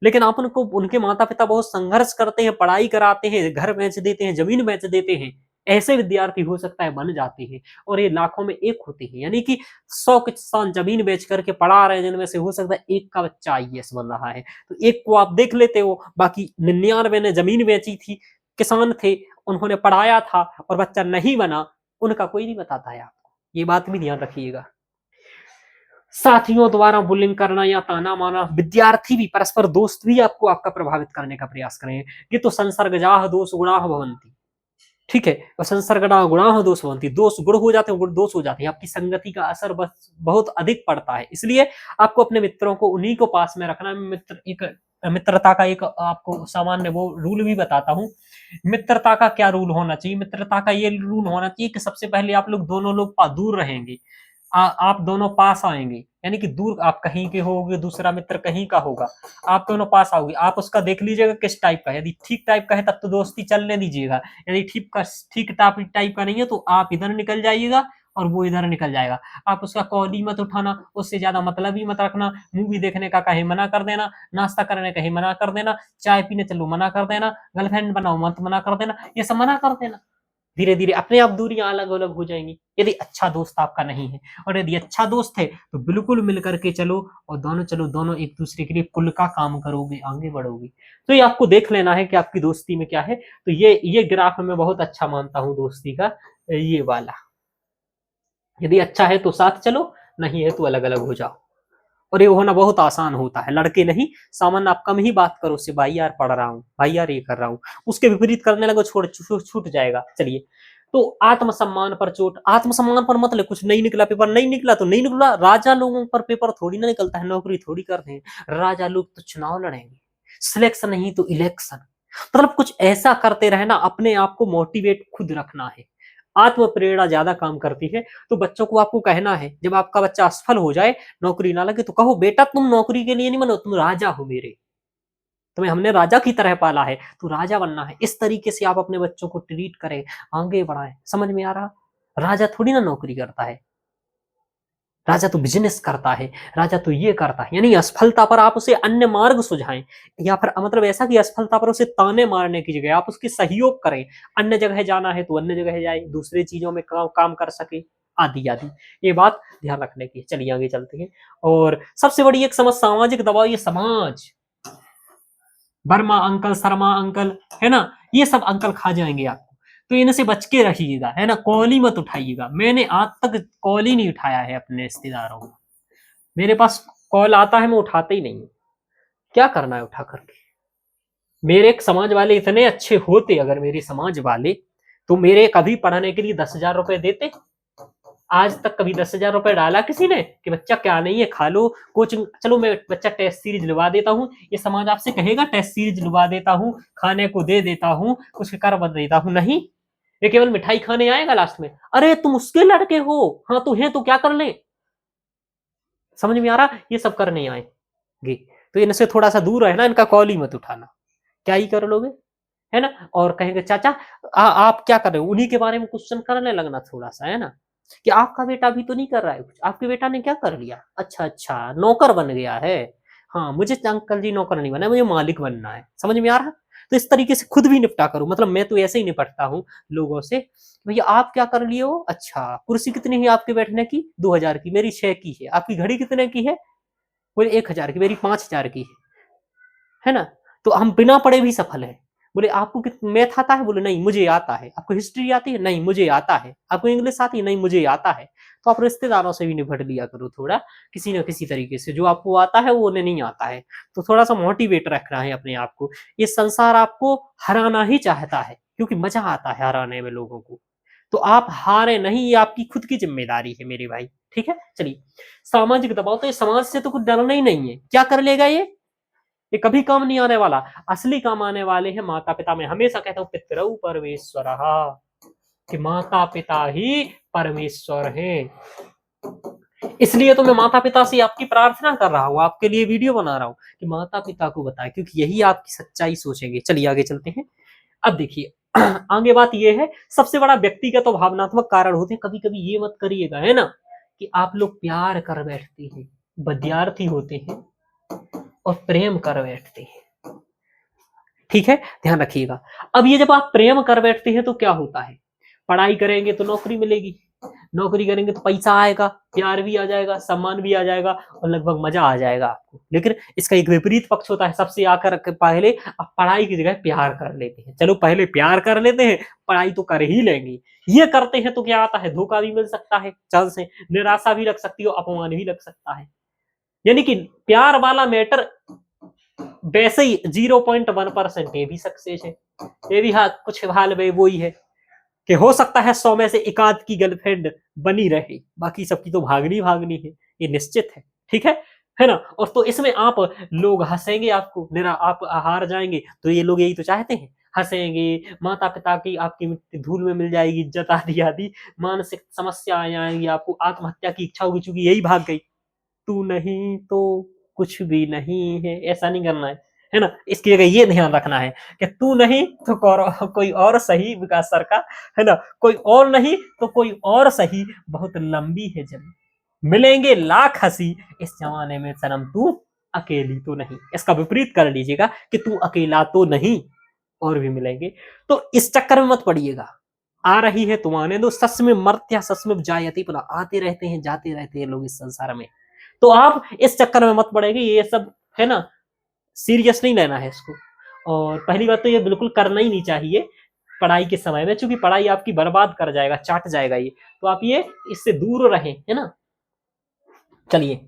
लेकिन आप उनको, उनके माता पिता बहुत संघर्ष करते हैं, पढ़ाई कराते हैं, घर बेच देते हैं, जमीन बेच देते हैं, ऐसे विद्यार्थी हो सकता है बन जाते हैं, और ये लाखों में एक होते हैं। यानी कि 100 किसान जमीन बेच करके पढ़ा रहे हैं, जिनमें से हो सकता है एक का बच्चा आईएएस बन रहा है। तो एक को आप देख लेते हो, बाकी 99 ने जमीन बेची थी, किसान थे, उन्होंने पढ़ाया था और बच्चा नहीं बना, उनका कोई नहीं बताता है आपको। ये बात भी ध्यान रखिएगा। साथियों द्वारा बुलिंग करना या ताना मारना, विद्यार्थी भी, परस्पर दोस्त भी आपको आपका प्रभावित करने का प्रयास करें। ये तो संसर्गजाह दोष गुणाह भवन्ति। ठीक है, और संसर्गणा गुणाह दोष भवन्ति, दोष गुण हो जाते हैं, गुण दोष हो जाते हैं। आपकी संगति का असर बस बहुत अधिक पड़ता है, इसलिए आपको अपने मित्रों को उन्हीं को पास में रखना है। मित्रता का एक आपको सामान्य वो रूल भी बताता हूँ। मित्रता का क्या रूल होना चाहिए? मित्रता का ये रूल होना चाहिए कि सबसे पहले आप लोग दोनों लोग दूर रहेंगे, आप दोनों पास आएंगे। यानी कि दूर आप कहीं के होगे, दूसरा मित्र कहीं का होगा, आप दोनों पास आओगे, आप उसका देख लीजिएगा किस टाइप का है। यदि ठीक टाइप का है तब तो दोस्ती चलने दीजिएगा, यदि ठीक टाइप का नहीं है तो आप इधर निकल जाइएगा और वो इधर निकल जाएगा। आप उसका कॉल ही मत उठाना, उससे ज्यादा मतलब ही मत रखना। मूवी देखने का कहीं मना कर देना, नाश्ता करने कहीं मना कर देना, चाय पीने चलो मना कर देना, गर्लफ्रेंड बनाओ मत मना कर देना, ये सब मना कर देना। धीरे धीरे अपने आप दूरियां अलग अलग हो जाएंगी, यदि अच्छा दोस्त आपका नहीं है। और यदि अच्छा दोस्त है तो बिल्कुल मिल करके चलो, और दोनों चलो, दोनों एक दूसरे के लिए कुल का काम करोगे, आगे बढ़ोगे। तो ये आपको देख लेना है कि आपकी दोस्ती में क्या है। तो ये ग्राफ मैं बहुत अच्छा मानता हूं दोस्ती का, ये वाला। यदि अच्छा है तो साथ चलो, नहीं है तो अलग अलग हो जाओ। और ये होना बहुत आसान होता है, लड़के नहीं, सामान्य आप कम ही बात करो उससे, भाई यार पढ़ रहा हूँ, भाई यार ये कर रहा हूँ, उसके विपरीत करने लगो, छूट जाएगा। चलिए, तो आत्मसम्मान पर चोट, आत्मसम्मान पर मतलब कुछ नहीं निकला पेपर, नहीं निकला तो नहीं निकला। राजा लोगों पर पेपर थोड़ी ना निकलता है, नौकरी थोड़ी करते हैं राजा लोग, तो चुनाव लड़ेंगे, सिलेक्शन नहीं तो इलेक्शन। मतलब कुछ ऐसा करते रहना, अपने आप को मोटिवेट खुद रखना है। आत्म प्रेरणा ज्यादा काम करती है। तो बच्चों को आपको कहना है, जब आपका बच्चा असफल हो जाए, नौकरी ना लगे, तो कहो बेटा तुम नौकरी के लिए नहीं बनो, तुम राजा हो मेरे, तुम्हें हमने राजा की तरह पाला है, तू राजा बनना है। इस तरीके से आप अपने बच्चों को ट्रीट करें, आगे बढ़ाएं। समझ में आ रहा? राजा थोड़ी ना नौकरी करता है, राजा तो बिजनेस करता है, राजा तो ये करता है। यानी असफलता पर आप उसे अन्य मार्ग सुझाएं, या फिर मतलब ऐसा कि असफलता पर उसे ताने मारने की जगह आप उसकी सहयोग करें। अन्य जगह जाना है तो अन्य जगह जाए, दूसरे चीजों में काम कर सके। आदि आदि। ये बात ध्यान रखने की है। चलिए आगे चलते हैं। और सबसे बड़ी एक समझ सामाजिक दबाव, ये समाज, वर्मा अंकल, शर्मा अंकल, है ना, ये सब अंकल खा जाएंगे आपको, तो इनसे बच के रखिएगा, है ना। कॉल ही मत उठाइएगा। मैंने आज तक कॉल ही नहीं उठाया है अपने रिश्तेदारों को। मेरे पास कॉल आता है, मैं उठाता ही नहीं हूँ। क्या करना है उठा करके? मेरे एक समाज वाले इतने अच्छे होते, अगर मेरे समाज वाले, तो मेरे कभी पढ़ाने के लिए 10,000 रुपए देते। आज तक कभी 10,000 रुपए डाला किसी ने कि बच्चा क्या नहीं है, खा लो कोचिंग, चलो मैं बच्चा टेस्ट सीरीज दिलवा देता हूँ, ये समाज आपसे कहेगा टेस्ट सीरीज दिलवा देता हूँ, खाने को दे देता हूँ, कुछ कर बद देता हूँ? नहीं, ये केवल मिठाई खाने आएगा लास्ट में। अरे तुम उसके लड़के हो, हाँ तो है तो क्या कर ले? समझ में आ रहा? ये सब करने आएंगे, तो इनसे थोड़ा सा दूर रहना, इनका कॉल ही मत उठाना। क्या ही कर लोगे, है ना। और कहेंगे चाचा आप क्या कर रहे हो, उन्हीं के बारे में क्वेश्चन करने लगना थोड़ा सा, है ना, कि आपका बेटा भी तो नहीं कर रहा है कुछ, आपके बेटा ने क्या कर लिया, अच्छा अच्छा नौकर बन गया है, हाँ मुझे अंकल जी नौकर नहीं बनना है, मुझे मालिक बनना है। समझ में आ रहा? तो इस तरीके से खुद भी निपटा करूं, मतलब मैं तो ऐसे ही निपटता हूँ लोगों से। भैया आप क्या कर लिए हो, अच्छा कुर्सी कितनी है आपके बैठने की, 2,000 की, मेरी 6 की है। आपकी घड़ी कितने की है, बोले 1,000 की, मेरी 5,000 की है ना। तो हम बिना पढ़े भी सफल हैं। बोले आपको मैथ आता है, बोले नहीं मुझे आता है। आपको हिस्ट्री आती है, नहीं मुझे आता है। आपको इंग्लिश आती है, नहीं मुझे आता है। तो आप रिश्तेदारों से भी निपट लिया करो थोड़ा, किसी ना किसी तरीके से। जो आपको आता है वो उन्हें नहीं आता है, तो थोड़ा सा मोटिवेट रखना है अपने आप को। ये संसार आपको हराना ही चाहता है, क्योंकि मजा आता है हराने में लोगों को। तो आप हारे नहीं, ये आपकी खुद की जिम्मेदारी है मेरे भाई, ठीक है। चलिए, सामाजिक दबाव, तो ये समाज से तो कुछ डरना ही नहीं है। क्या कर लेगा ये कभी काम नहीं आने वाला। असली काम आने वाले हैं माता पिता में। हमेशा कहता हूं पितरौ परमेश्वर, कि माता पिता ही परमेश्वर हैं। इसलिए तो मैं माता पिता से आपकी प्रार्थना कर रहा हूं, आपके लिए वीडियो बना रहा हूं कि माता पिता को बताएं, क्योंकि यही आपकी सच्चाई सोचेंगे। चलिए आगे चलते हैं। अब देखिए आगे बात ये है, सबसे बड़ा व्यक्तिगत और भावनात्मक कारण होते हैं। कभी कभी ये मत करिएगा, है ना, कि आप लोग प्यार कर बैठते हैं, विद्यार्थी होते हैं और प्रेम कर बैठते हैं, ठीक है, ध्यान रखिएगा। अब ये जब आप प्रेम कर बैठते हैं तो क्या होता है, पढ़ाई करेंगे तो नौकरी मिलेगी, नौकरी करेंगे तो पैसा आएगा, प्यार भी आ जाएगा, सम्मान भी आ जाएगा, और लगभग मजा आ जाएगा आपको। लेकिन इसका एक विपरीत पक्ष होता है। सबसे आकर पहले आप पढ़ाई की जगह प्यार कर लेते हैं। चलो पहले प्यार कर लेते हैं, पढ़ाई तो कर ही लेंगे। ये करते हैं तो क्या आता है, धोखा भी मिल सकता है, चांस है, निराशा भी लग सकती है, अपमान भी लग सकता है। यानी कि प्यार वाला मैटर वैसे ही 0.1% ये भी सक्सेस है। ये भी हाँ कुछ हाल में वो ही है कि हो सकता है 100 में से एक आध की गर्लफ्रेंड बनी रहे, बाकी सबकी तो भागनी भागनी है, ये निश्चित है, ठीक है ना। और तो इसमें आप लोग हंसेंगे, आपको निरा आप हार जाएंगे, तो ये लोग यही तो चाहते हैं, हंसेंगे, माता पिता की आपकी मिट्टी धूल में मिल जाएगी, इज्जत आदि आदि, मानसिक समस्याएं आएंगी, आपको आत्महत्या की इच्छा होगी, चूंकि यही भाग गई। तू नहीं तो कुछ भी नहीं है, ऐसा नहीं करना है ना। इसकी जगह ये ध्यान रखना है कि तू नहीं तो कोई और सही, विकास सर का, है ना, कोई और नहीं तो कोई और सही, बहुत लंबी है जमीन, मिलेंगे लाख हंसी इस जमाने में, सनम तू अकेली तो नहीं। इसका विपरीत कर लीजिएगा कि तू अकेला तो नहीं, और भी मिलेंगे। तो इस चक्कर में मत पड़िएगा। आ रही है तुम आने दो, सस में मर्त्या सस में जायती, पुनः आते रहते हैं जाते रहते हैं लोग इस संसार में। तो आप इस चक्कर में मत पड़ेगी, ये सब, है ना, सीरियस नहीं लेना है इसको। और पहली बात तो ये बिल्कुल करना ही नहीं चाहिए पढ़ाई के समय में, क्योंकि पढ़ाई आपकी बर्बाद कर जाएगा, चाट जाएगा ये। तो आप ये इससे दूर रहें, है ना। चलिए,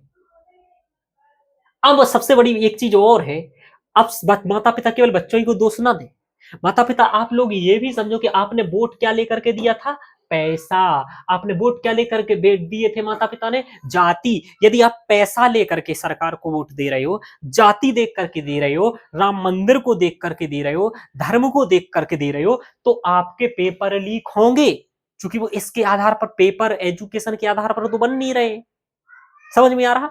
अब सबसे बड़ी एक चीज और है। अब माता पिता केवल बच्चों ही को दोष ना दें। माता पिता आप लोग ये भी समझो कि आपने वोट क्या लेकर के दिया था, पैसा। आपने वोट क्या लेकर के दिए थे माता पिता ने, जाति। यदि आप पैसा लेकर के सरकार को वोट दे रहे हो, जाति देख करके दे रहे हो, राम मंदिर को देख करके दे रहे हो, धर्म को देख करके दे रहे हो, तो आपके पेपर लीक होंगे, क्योंकि वो इसके आधार पर, पेपर एजुकेशन के आधार पर तो बन नहीं रहे। समझ में आ रहा?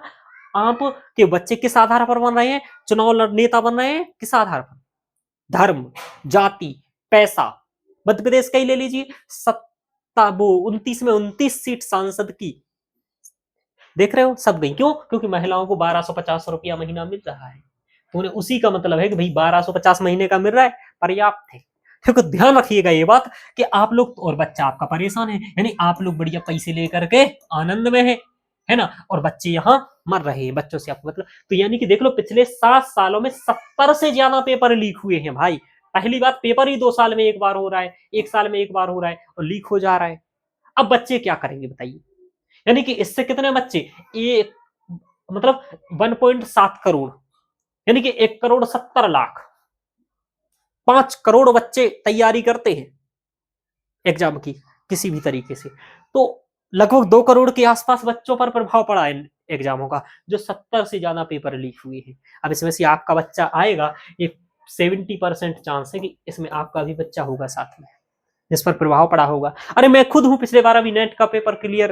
आप के बच्चे किस आधार पर बन रहे हैं, चुनाव नेता बन रहे हैं किस आधार पर, धर्म, जाति, पैसा। मध्य प्रदेश का ही ले लीजिए, सत्ता वो 29 में 29 सीट सांसद की, देख रहे हो, सब गई। क्यों? क्योंकि महिलाओं को 1250 रुपया महीना मिल रहा है। तो उन्हें उसी का मतलब है कि भाई 1250 महीने का मिल रहा है, पर्याप्त है। देखो ध्यान रखिएगा ये बात कि आप लोग और बच्चा आपका परेशान है, यानी आप लोग बढ़िया पैसे लेकर के आनंद में है ना, और बच्चे यहाँ मर रहे हैं, बच्चों से आपको मतलब। तो यानी कि देख लो पिछले 7 सालों में 70 से ज्यादा पेपर लीक हुए हैं भाई। पहली बात, पेपर ही 2 साल में एक बार हो रहा है, 1 साल में एक बार हो रहा है और लीक हो जा रहा है। अब बच्चे क्या करेंगे बताइए? यानी कि इससे कितने बच्चे, एक मतलब 1.7 करोड़, यानी कि 1,70,00,000, 5 करोड़ बच्चे तैयारी करते हैं एग्जाम की किसी भी तरीके से। तो लगभग 2 करोड़ के आसपास बच्चों पर प्रभाव पड़ा है एग्जामों का, जो 70 से ज्यादा पेपर लीक हुए हैं। अब इसमें से आपका बच्चा आएगा, ये 70% चांस है कि इसमें आपका भी बच्चा होगा साथ में, जिस पर प्रभाव पड़ा होगा। अरे मैं खुद हूं, पिछले बार अभी नेट का पेपर क्लियर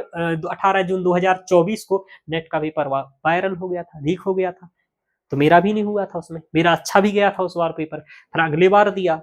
18 जून 2024 को नेट का पेपर वायरल हो गया था, लीक हो गया था। तो मेरा भी नहीं हुआ था उसमें, मेरा अच्छा भी गया था उस बार पेपर, फिर अगले बार दिया,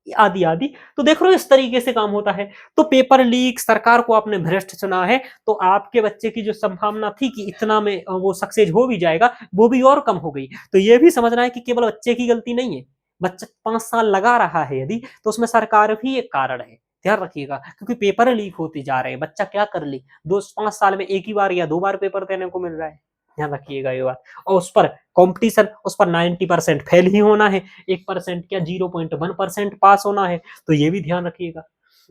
आदि आदि। तो देख रहे हो इस तरीके से काम होता है। तो पेपर लीक, सरकार को आपने भ्रष्ट चुना है, तो आपके बच्चे की जो संभावना थी कि इतना में वो सक्सेस हो भी जाएगा, वो भी और कम हो गई। तो ये भी समझना है कि केवल बच्चे की गलती नहीं है, बच्चा 5 साल लगा रहा है यदि, तो उसमें सरकार भी एक कारण है, ध्यान रखिएगा। क्योंकि पेपर लीक होते जा रहे हैं, बच्चा क्या कर ले, 5 साल में एक ही बार या 2 बार पेपर देने को मिल रहा है, ध्यान रखिएगा ये बात। और उस पर कंपटीशन, उस पर 90% फेल ही होना है, 1% क्या 0.1% पास होना है, तो ये भी ध्यान रखिएगा।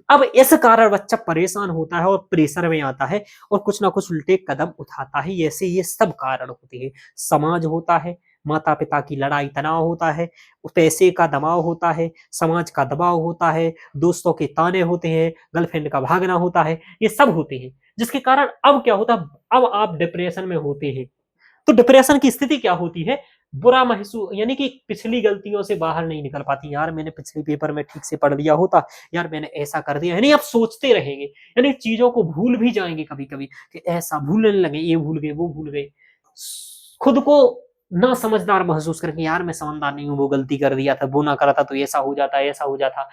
अब इस कारण बच्चा परेशान होता है और प्रेशर में आता है और कुछ ना कुछ उल्टे कदम उठाता है। ऐसे ये सब कारण होते हैं। समाज होता है, माता पिता की लड़ाई तनाव होता है, पैसे का दबाव होता है, समाज का दबाव होता है, दोस्तों के ताने होते हैं, गर्लफ्रेंड का भागना होता है, ये सब होते हैं, जिसके कारण अब क्या होता है, अब आप डिप्रेशन में होते हैं। तो डिप्रेशन की स्थिति क्या होती है, बुरा महसूस, यानी कि पिछली गलतियों से बाहर नहीं निकल पाती, यार मैंने पिछले पेपर में ठीक से पढ़ लिया होता, यार मैंने ऐसा कर दिया, यानी आप सोचते रहेंगे, यानी चीजों को भूल भी जाएंगे कभी कभी, कि ऐसा भूलने लगे, ये भूल गए वो भूल गए, खुद को ना समझदार महसूस करेंगे, यार मैं समझदार नहीं हूं, वो गलती कर दिया था, वो ना करा था तो ऐसा हो जाता, ऐसा हो जाता।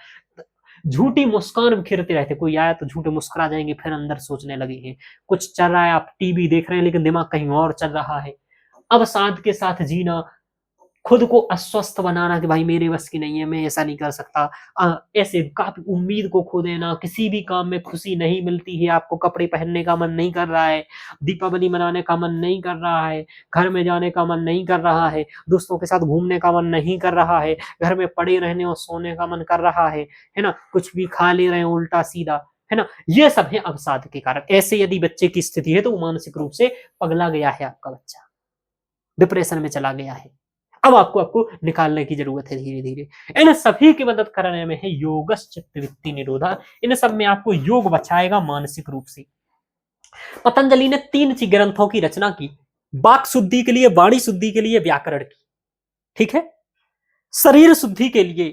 झूठी मुस्कान बिखेरते रहते, कोई आया तो झूठे मुस्कुरा जाएंगे, फिर अंदर सोचने लगे हैं कुछ चल रहा है, आप टीवी देख रहे हैं लेकिन दिमाग कहीं और चल रहा है। अब साथ के साथ जीना, खुद को अस्वस्थ बनाना कि भाई मेरे बस की नहीं है, मैं ऐसा नहीं कर सकता, ऐसे काफी उम्मीद को खो देना, किसी भी काम में खुशी नहीं मिलती है, आपको कपड़े पहनने का मन नहीं कर रहा है, दीपावली मनाने का मन नहीं कर रहा है, घर में जाने का मन नहीं कर रहा है, दोस्तों के साथ घूमने का मन नहीं कर रहा है, घर में पड़े रहने और सोने का मन कर रहा है ना, कुछ भी खा ले रहे हैं उल्टा सीधा, है ना, ये सब है अवसाद के कारण। ऐसे यदि बच्चे की स्थिति है तो वो मानसिक रूप से पगला गया है, आपका बच्चा डिप्रेशन में चला गया है। अब आपको निकालने की जरूरत है धीरे धीरे। इन सभी की मदद करने में है योगश चित्तवृत्ति निरोधा। इन सब में आपको योग बचाएगा मानसिक रूप से। पतंजलि ने 3 ग्रंथों की रचना की, वाक शुद्धि के लिए, वाणी शुद्धि के लिए व्याकरण की, ठीक है, शरीर शुद्धि के लिए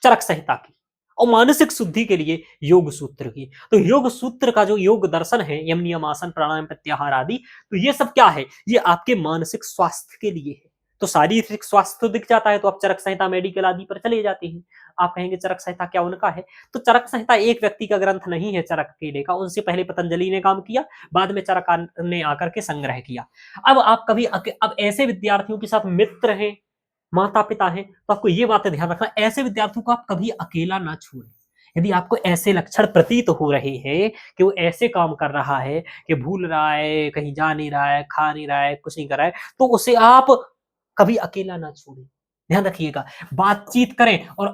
चरक संहिता की, और मानसिक शुद्धि के लिए योग सूत्र की। तो योग सूत्र का जो योग दर्शन है, यम नियम आसन प्राणायाम प्रत्याहार आदि, तो ये सब क्या है, ये आपके मानसिक स्वास्थ्य के लिए है। तो शारीरिक स्वास्थ्य तो दिख जाता है तो आप चरक संहिता मेडिकल आदि पर चले जाते हैं। आप कहेंगे चरक संहिता क्या उनका है, तो चरक संहिता एक व्यक्ति का ग्रंथ नहीं है चरक अकेले का, उनसे पहले पतंजलि ने काम किया, बाद में चरक ने आकर के संग्रह किया। अब आप कभी अब ऐसे विद्यार्थियों के साथ मित्र हैं, माता पिता हैं, तो आपको ये बात ध्यान रखना, ऐसे विद्यार्थियों को आप कभी अकेला ना छोड़ें। यदि आपको ऐसे लक्षण प्रतीत हो रहे हैं कि वो ऐसे काम कर रहा है कि भूल रहा है, कहीं जा नहीं रहा है, खा नहीं रहा है, कुछ नहीं कर रहा है, तो उसे आप कभी अकेला ना छोड़ें, ध्यान रखिएगा। बातचीत करें और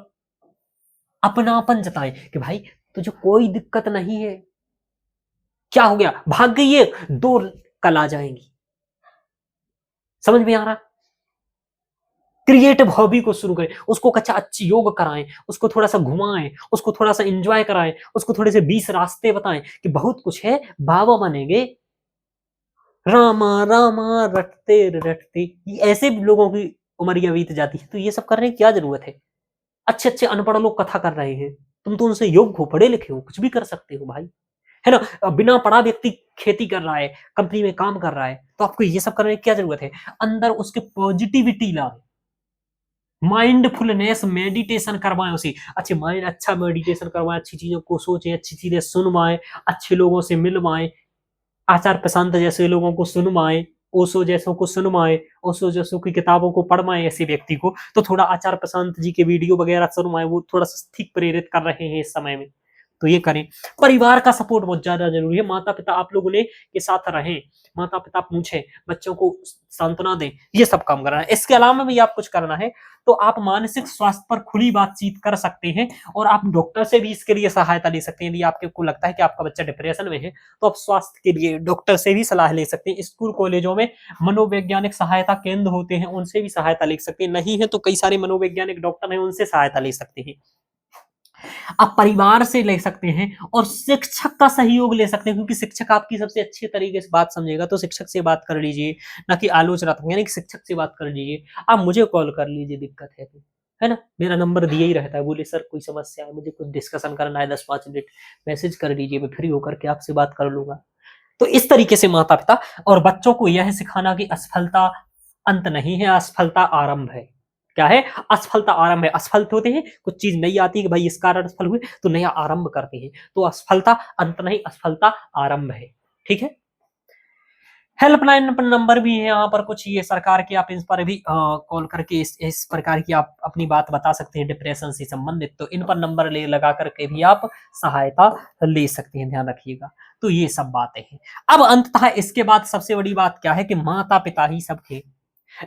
अपनापन जताएं कि भाई तुझे कोई दिक्कत नहीं है, क्या हो गया, भाग गई है, 2 कल आ जाएंगी। समझ में आ रहा? क्रिएटिव हॉबी को शुरू करें, उसको अच्छा अच्छी योग कराएं, उसको थोड़ा सा घुमाएं, उसको थोड़ा सा एंजॉय कराएं, उसको थोड़े से 20 रास्ते बताएं कि बहुत कुछ है, बाबा बनेंगे, रामा रामा रटते रटते, ये ऐसे लोगों की उमरिया बीत जाती है। तो ये सब करने की क्या जरूरत है? अच्छे अच्छे अनपढ़ लोग कथा कर रहे हैं, तुम तो उनसे योग्य हो, पढ़े लिखे हो, कुछ भी कर सकते हो भाई, है ना। बिना पढ़ा व्यक्ति खेती कर रहा है, कंपनी में काम कर रहा है, तो आपको ये सब करने की क्या जरूरत है? अंदर उसके पॉजिटिविटी लाए, माइंडफुलनेस मेडिटेशन करवाएं उसे, अच्छे माइंड, अच्छा मेडिटेशन करवाएं, अच्छी चीजों को सोचें, अच्छी चीजें सुनवाएं, अच्छे लोगों से मिलवाएं, आचार प्रशांत जैसे लोगों को सुनवाएं, ओशो जैसों को सुनवाएं, ओशो जैसों की किताबों को पढ़वाएं ऐसे व्यक्ति को, तो थोड़ा आचार्य प्रशांत जी के वीडियो वगैरह सुनवाएं, वो थोड़ा सा ठीक प्रेरित कर रहे हैं इस समय में, तो ये करें। परिवार का सपोर्ट बहुत ज्यादा जरूरी है, माता पिता आप लोगों ने के साथ रहें, माता पिता पूछें, बच्चों को सांत्वना दें, ये सब काम करना है। इसके अलावा भी आप कुछ करना है तो आप मानसिक स्वास्थ्य पर खुली बातचीत कर सकते हैं, और आप डॉक्टर से भी इसके लिए सहायता ले सकते हैं। यदि आपको लगता है कि आपका बच्चा डिप्रेशन में है तो आप स्वास्थ्य के लिए डॉक्टर से भी सलाह ले सकते हैं। स्कूल कॉलेजों में मनोवैज्ञानिक सहायता केंद्र होते हैं, उनसे भी सहायता ले सकते हैं। नहीं है तो कई सारे मनोवैज्ञानिक डॉक्टर हैं, उनसे सहायता ले सकते हैं। आप परिवार से ले सकते हैं और शिक्षक का सहयोग ले सकते हैं, क्योंकि शिक्षक आपकी सबसे अच्छे तरीके से बात समझेगा। तो शिक्षक से बात कर लीजिए, ना कि आलोचनात्मक, यानी कि शिक्षक से बात कर लीजिए। आप मुझे कॉल कर लीजिए, दिक्कत है तो, है ना, मेरा नंबर दिया ही रहता है। बोले सर कोई समस्या है, मुझे कुछ डिस्कशन करना है 10-5 मिनट, मैसेज कर दीजिए, मैं फ्री होकर के आपसे बात कर लूंगा। तो इस तरीके से माता पिता और बच्चों को यह सिखाना कि असफलता अंत नहीं है, असफलता आरंभ है। क्या है? असफलता आरंभ है। असफल होते हैं, कुछ चीज नहीं आती कि भाई इस कारण असफल हुए, तो नया आरंभ करते हैं। तो असफलता अंत नहीं, असफलता आरंभ है। ठीक है। हेल्पलाइन नंबर भी है यहाँ पर कुछ, ये सरकार के, आप इस पर भी कॉल करके इस प्रकार की आप अपनी बात बता सकते हैं डिप्रेशन से संबंधित। तो इन पर नंबर ले लगा करके भी आप सहायता ले सकते हैं, ध्यान रखिएगा। तो ये सब बातें हैं। अब अंततः इसके बाद सबसे बड़ी बात क्या है कि माता पिता ही सबके,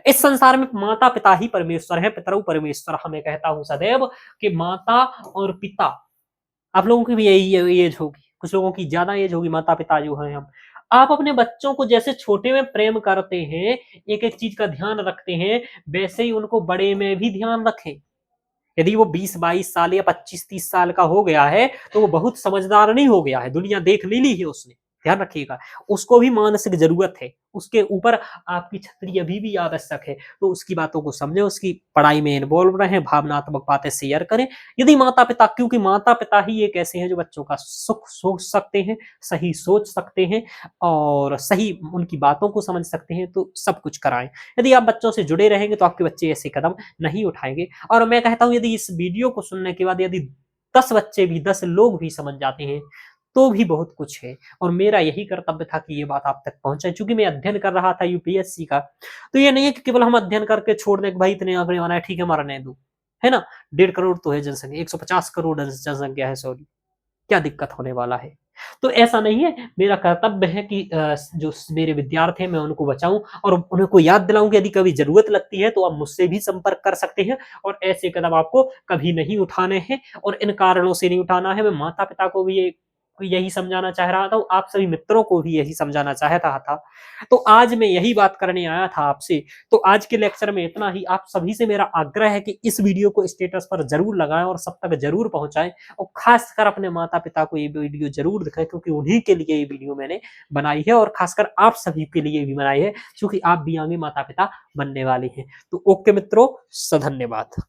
इस संसार में माता पिता ही परमेश्वर है, पितरौ परमेश्वर। हमें कहता हूं सदैव कि माता और पिता, आप लोगों की भी यही एज होगी, कुछ लोगों की ज्यादा एज होगी, माता पिता जो है हम, आप अपने बच्चों को जैसे छोटे में प्रेम करते हैं, एक एक चीज का ध्यान रखते हैं, वैसे ही उनको बड़े में भी ध्यान रखें। यदि वो 20-22 साल या 25-30 साल का हो गया है तो वो बहुत समझदार नहीं हो गया है, दुनिया देख ली ली है उसने, ध्यान रखिएगा। उसको भी मानसिक जरूरत है, उसके ऊपर आपकी छतरी अभी भी आवश्यक है। तो उसकी बातों को समझें, उसकी पढ़ाई में इन्वॉल्व रहें, भावनात्मक बातें शेयर करें। यदि माता पिता, क्योंकि माता पिता ही एक ऐसे हैं जो बच्चों का सुख सोच सकते हैं, सही सोच सकते हैं और सही उनकी बातों को समझ सकते हैं, तो सब कुछ कराएं। यदि आप बच्चों से जुड़े रहेंगे तो आपके बच्चे ऐसे कदम नहीं उठाएंगे। और मैं कहता हूं यदि इस वीडियो को सुनने के बाद यदि 10 बच्चे भी, 10 लोग भी समझ जाते हैं तो भी बहुत कुछ है। और मेरा यही कर्तव्य था कि ये बात आप तक पहुंचे, क्योंकि मैं अध्ययन कर रहा था यूपीएससी का। तो ये नहीं है कि केवल हम अध्ययन करके छोड़ दें कि भाई इतने आंकड़े आना है, ठीक है मरने दो, है ना। 1.5 करोड़ तो है जनसंख्या, 150 करोड़ जनसंख्या है, सॉरी, क्या दिक्कत होने वाला है। तो ऐसा नहीं है, मेरा कर्तव्य है कि जो मेरे विद्यार्थी हैं मैं उनको बचाऊं और उन्हें को याद दिलाऊं कि यदि कभी जरूरत लगती है तो आप मुझसे भी संपर्क कर सकते हैं। और ऐसे कदम आपको कभी नहीं उठाने हैं, और इन कारणों से नहीं उठाना है। मैं माता पिता को भी यही समझाना चाह रहा था, आप सभी मित्रों को भी यही समझाना चाह रहा था। तो आज मैं यही बात करने आया था आपसे। तो आज के लेक्चर में इतना ही। आप सभी से मेरा आग्रह है कि इस वीडियो को स्टेटस पर जरूर लगाएं और सब तक जरूर पहुंचाएं, और खासकर अपने माता पिता को ये वीडियो जरूर दिखाएं, क्योंकि उन्हीं के लिए ये वीडियो मैंने बनाई है, और खासकर आप सभी के लिए भी बनाई है, क्योंकि आप भी आगे माता पिता बनने वाले हैं। तो ओके मित्रों, धन्यवाद।